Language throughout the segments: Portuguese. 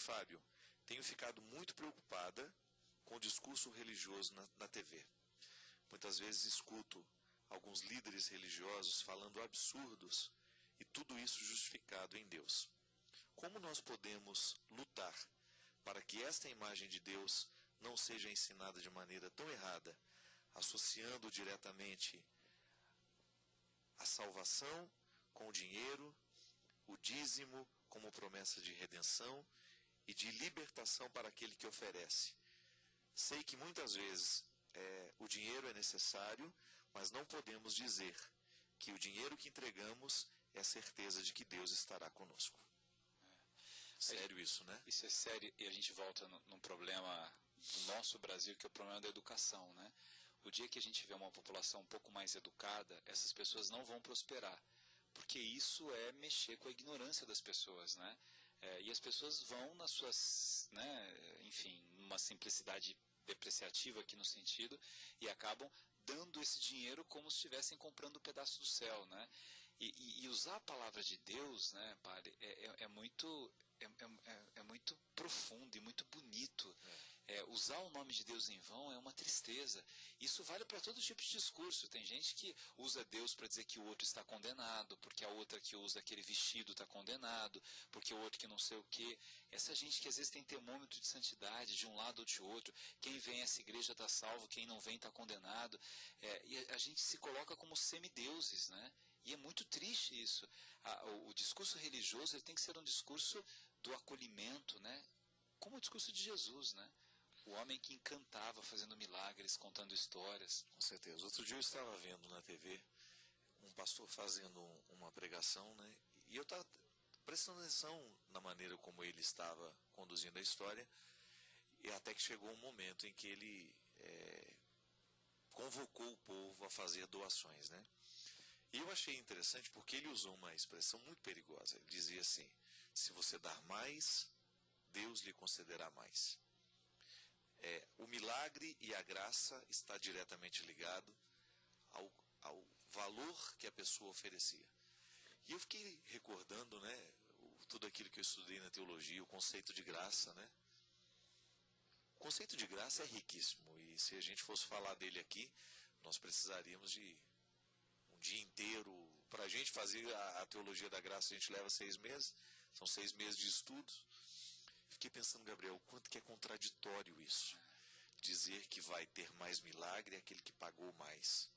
Fábio, tenho ficado muito preocupada com o discurso religioso na TV. Muitas vezes escuto alguns líderes religiosos falando absurdos e tudo isso justificado em Deus. Como nós podemos lutar para que esta imagem de Deus não seja ensinada de maneira tão errada, associando diretamente a salvação com o dinheiro, o dízimo como promessa de redenção e de libertação para aquele que oferece? Sei que muitas vezes o dinheiro é necessário, mas não podemos dizer que o dinheiro que entregamos é a certeza de que Deus estará conosco. Sério isso, né? Isso é sério, e a gente volta num problema do nosso Brasil, que é o problema da educação, né? O dia que a gente vê uma população um pouco mais educada, essas pessoas não vão prosperar, porque isso é mexer com a ignorância das pessoas, né? E as pessoas vão nas suas, né, enfim, numa simplicidade depreciativa aqui no sentido, e acabam dando esse dinheiro como se estivessem comprando um pedaço do céu, né? E usar a palavra de Deus, né, padre, é muito profundo e muito bonito. Usar o nome de Deus em vão é uma tristeza. Isso vale para todo tipo de discurso. Tem gente que usa Deus para dizer que o outro está condenado, porque a outra que usa aquele vestido está condenado, porque o outro que não sei o quê. Essa gente que às vezes tem termômetro de santidade de um lado ou de outro. Quem vem a essa igreja está salvo, quem não vem está condenado. E a gente se coloca como semideuses, né? E é muito triste isso. O discurso religioso ele tem que ser um discurso do acolhimento, né? Como o discurso de Jesus, né? O homem que encantava fazendo milagres, contando histórias. Com certeza. Outro dia eu estava vendo na TV um pastor fazendo uma pregação, né? E eu estava prestando atenção na maneira como ele estava conduzindo a história, e até que chegou um momento em que ele convocou o povo a fazer doações, né? E eu achei interessante porque ele usou uma expressão muito perigosa. Ele dizia assim: se você dar mais, Deus lhe concederá mais. O milagre e a graça está diretamente ligado ao valor que a pessoa oferecia. E eu fiquei recordando, né, tudo aquilo que eu estudei na teologia, o conceito de graça, né? O conceito de graça é riquíssimo, e se a gente fosse falar dele aqui, nós precisaríamos de um dia inteiro. Para a gente fazer a teologia da graça, a gente leva 6 meses, são 6 meses de estudos. Fiquei pensando, Gabriel, o quanto que é contraditório isso. Dizer que vai ter mais milagre é aquele que pagou mais.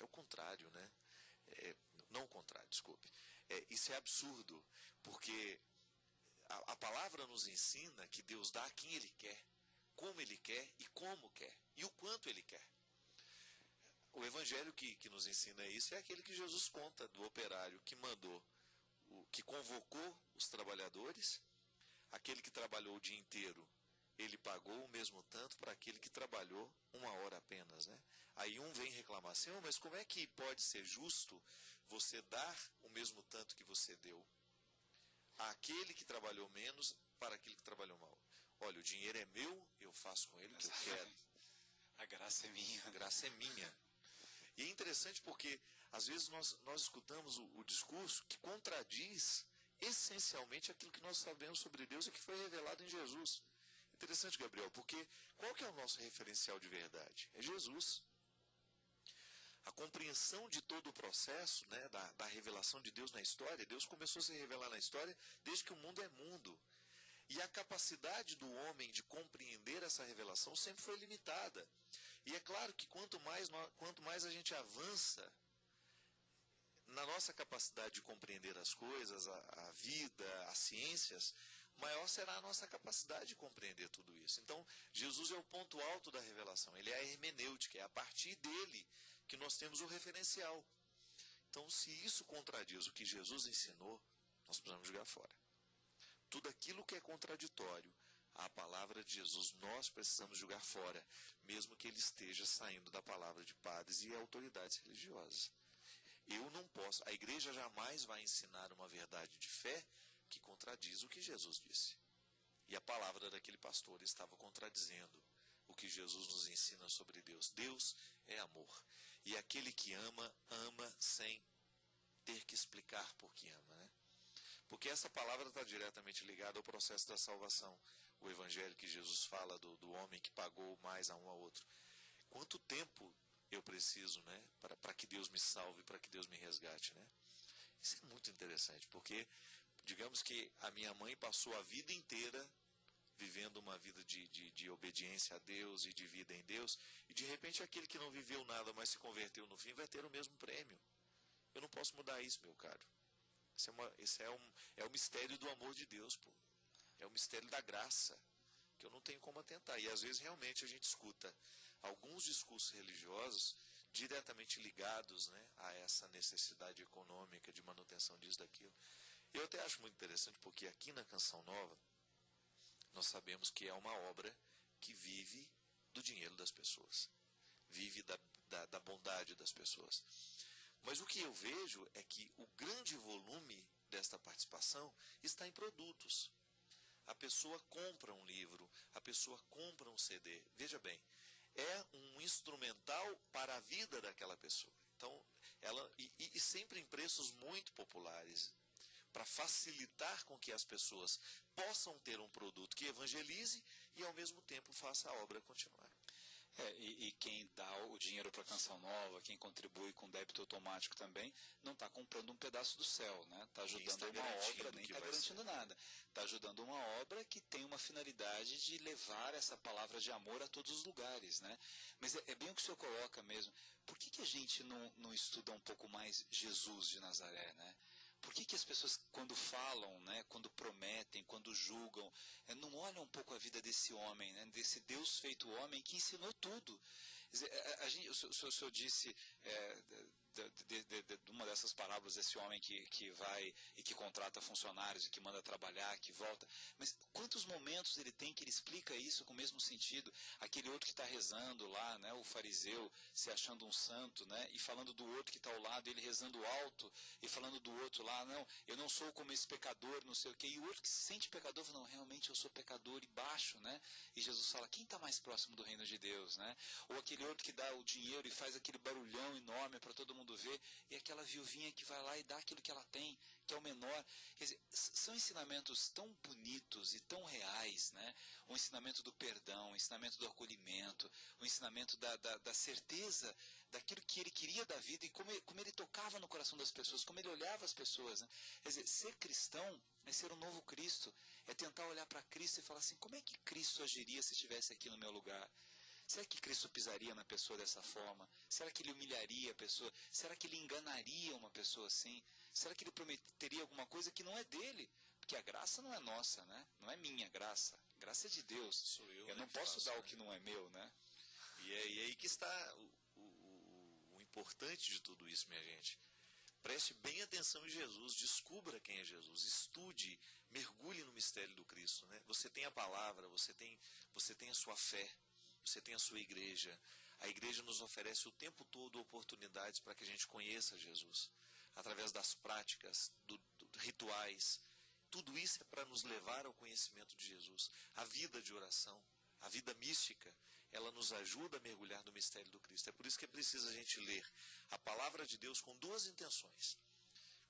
É o contrário, né? Não o contrário, desculpe. Isso é absurdo, porque a palavra nos ensina que Deus dá a quem Ele quer, como Ele quer e como quer, e o quanto Ele quer. O evangelho que nos ensina isso é aquele que Jesus conta do operário que mandou, que convocou os trabalhadores, aquele que trabalhou o dia inteiro, ele pagou o mesmo tanto para aquele que trabalhou 1 hora apenas, né? Aí um vem reclamar assim: mas como é que pode ser justo você dar o mesmo tanto que você deu àquele que trabalhou menos para aquele que trabalhou mal? Olha, o dinheiro é meu, eu faço com ele o que eu quero. A graça é minha. A graça é minha. E é interessante porque às vezes nós escutamos o discurso que contradiz essencialmente aquilo que nós sabemos sobre Deus e que foi revelado em Jesus. Interessante, Gabriel, porque qual que é o nosso referencial de verdade? É Jesus. A compreensão de todo o processo, né, da revelação de Deus na história, Deus começou a se revelar na história desde que o mundo é mundo. E a capacidade do homem de compreender essa revelação sempre foi limitada. E é claro que quanto mais a gente avança na nossa capacidade de compreender as coisas, a vida, as ciências, maior será a nossa capacidade de compreender tudo isso. Então, Jesus é o ponto alto da revelação, ele é a hermenêutica, é a partir dele que nós temos o referencial. Então, se isso contradiz o que Jesus ensinou, nós precisamos jogar fora. Tudo aquilo que é contraditório à palavra de Jesus, nós precisamos jogar fora, mesmo que ele esteja saindo da palavra de padres e autoridades religiosas. Eu não posso, a igreja jamais vai ensinar uma verdade de fé que contradiz o que Jesus disse. E a palavra daquele pastor estava contradizendo o que Jesus nos ensina sobre Deus. Deus é amor. E aquele que ama, ama sem ter que explicar por que ama, né? Porque essa palavra está diretamente ligada ao processo da salvação. O evangelho que Jesus fala do homem que pagou mais a um ao outro. Quanto tempo eu preciso, né, para que Deus me salve, para que Deus me resgate, né? Isso é muito interessante, porque digamos que a minha mãe passou a vida inteira vivendo uma vida de obediência a Deus e de vida em Deus, e de repente aquele que não viveu nada, mas se converteu no fim, vai ter o mesmo prêmio. Eu não posso mudar isso, meu caro. Isso é o mistério do amor de Deus, pô. É o mistério da graça, que eu não tenho como atentar. E às vezes realmente a gente escuta alguns discursos religiosos diretamente ligados, né, a essa necessidade econômica de manutenção disso, daquilo. Eu até acho muito interessante, porque aqui na Canção Nova, nós sabemos que é uma obra que vive do dinheiro das pessoas, vive da bondade das pessoas. Mas o que eu vejo é que o grande volume desta participação está em produtos. A pessoa compra um livro, a pessoa compra um CD. Veja bem, é um instrumental para a vida daquela pessoa. Então, e sempre em preços muito populares, para facilitar com que as pessoas possam ter um produto que evangelize e ao mesmo tempo faça a obra continuar. E quem dá o dinheiro para a Canção Nova, quem contribui com débito automático também, não está comprando um pedaço do céu, né? Está ajudando uma obra, nem está garantindo nada. Está ajudando uma obra que tem uma finalidade de levar essa palavra de amor a todos os lugares, né? Mas é bem o que o senhor coloca mesmo. Por que a gente não estuda um pouco mais Jesus de Nazaré, né? Por que as pessoas, quando falam, né, quando prometem, quando julgam, não olham um pouco a vida desse homem, né, desse Deus feito homem que ensinou tudo? O senhor disse de uma dessas parábolas desse homem que vai e que contrata funcionários e que manda trabalhar, que volta. Mas quantos momentos ele tem que ele explica isso com o mesmo sentido? Aquele outro que está rezando lá, né, o fariseu se achando um santo, né, e falando do outro que está ao lado, ele rezando alto e falando do outro lá, não, eu não sou como esse pecador, não sei o quê. E o outro que se sente pecador fala, não, realmente eu sou pecador e baixo, né? E Jesus fala, quem está mais próximo do reino de Deus, né? Ou aquele outro que dá o dinheiro e faz aquele barulhão enorme para todo mundo ver, e aquela viuvinha que vai lá e dá aquilo que ela tem, que é o menor. Quer dizer, são ensinamentos tão bonitos e tão reais, né? O ensinamento do perdão, o ensinamento do acolhimento, o ensinamento da certeza daquilo que ele queria da vida e como ele tocava no coração das pessoas, como ele olhava as pessoas, né? Quer dizer, ser cristão é ser um novo Cristo, é tentar olhar para Cristo e falar assim, como é que Cristo agiria se estivesse aqui no meu lugar? Será que Cristo pisaria na pessoa dessa forma? Será que ele humilharia a pessoa? Será que ele enganaria uma pessoa assim? Será que ele prometeria alguma coisa que não é dele? Porque a graça não é nossa, né? Não é minha graça. A graça é de Deus. Sou eu não posso dar o que não é meu, né? E é aí que está o importante de tudo isso, minha gente. Preste bem atenção em Jesus, descubra quem é Jesus, estude, mergulhe no mistério do Cristo, né? Você tem a palavra, você tem a sua fé, você tem a sua igreja. A igreja nos oferece o tempo todo oportunidades para que a gente conheça Jesus, através das práticas, rituais. Tudo isso é para nos levar ao conhecimento de Jesus. A vida de oração, a vida mística, ela nos ajuda a mergulhar no mistério do Cristo. É por isso que é preciso a gente ler a palavra de Deus com duas intenções.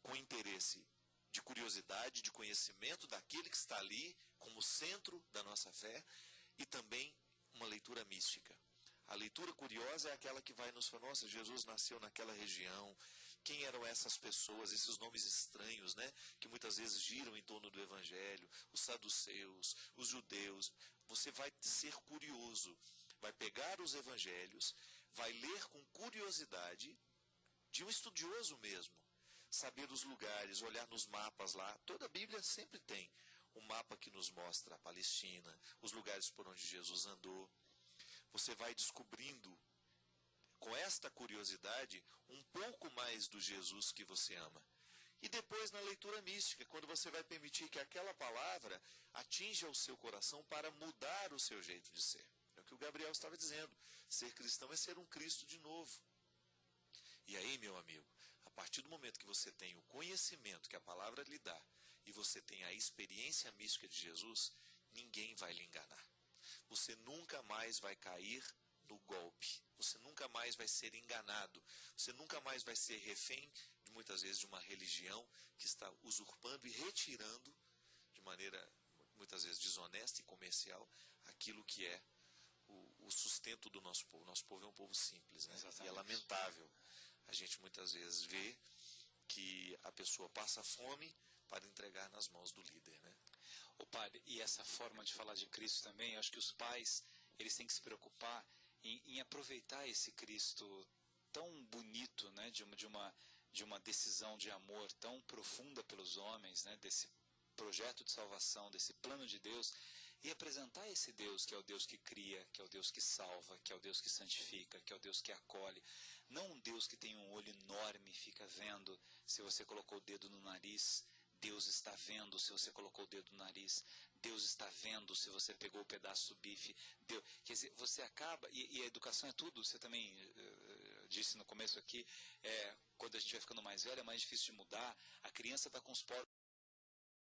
Com interesse de curiosidade, de conhecimento daquele que está ali como centro da nossa fé, e também uma leitura mística. A leitura curiosa é aquela que vai nos falar, nossa, Jesus nasceu naquela região, quem eram essas pessoas, esses nomes estranhos, né, que muitas vezes giram em torno do Evangelho, os saduceus, os judeus. Você vai ser curioso, vai pegar os Evangelhos, vai ler com curiosidade, de um estudioso mesmo, saber os lugares, olhar nos mapas lá. Toda a Bíblia sempre tem um mapa que nos mostra a Palestina, os lugares por onde Jesus andou. Você vai descobrindo, com esta curiosidade, um pouco mais do Jesus que você ama. E depois na leitura mística, quando você vai permitir que aquela palavra atinja o seu coração para mudar o seu jeito de ser. É o que o Gabriel estava dizendo. Ser cristão é ser um Cristo de novo. E aí, meu amigo, a partir do momento que você tem o conhecimento que a palavra lhe dá, e você tem a experiência mística de Jesus, ninguém vai lhe enganar. Você nunca mais vai cair no golpe. Você nunca mais vai ser enganado. Você nunca mais vai ser refém de muitas vezes de uma religião que está usurpando e retirando de maneira muitas vezes desonesta e comercial aquilo que é o sustento do nosso povo. Nosso povo é um povo simples, né? E é lamentável a gente muitas vezes ver que a pessoa passa fome para entregar nas mãos do líder, né? Ô padre, e essa forma de falar de Cristo também, eu acho que os pais, eles têm que se preocupar em aproveitar esse Cristo tão bonito, né, de uma decisão de amor tão profunda pelos homens, né, desse projeto de salvação, desse plano de Deus, e apresentar esse Deus, que é o Deus que cria, que é o Deus que salva, que é o Deus que santifica, que é o Deus que acolhe. Não um Deus que tem um olho enorme e fica vendo se você colocou o dedo no nariz. Deus está vendo se você colocou o dedo no nariz. Deus está vendo se você pegou o pedaço do bife. Deus, quer dizer, você acaba, e a educação é tudo, você também disse no começo aqui, quando a gente vai ficando mais velho é mais difícil de mudar. A criança está com os poros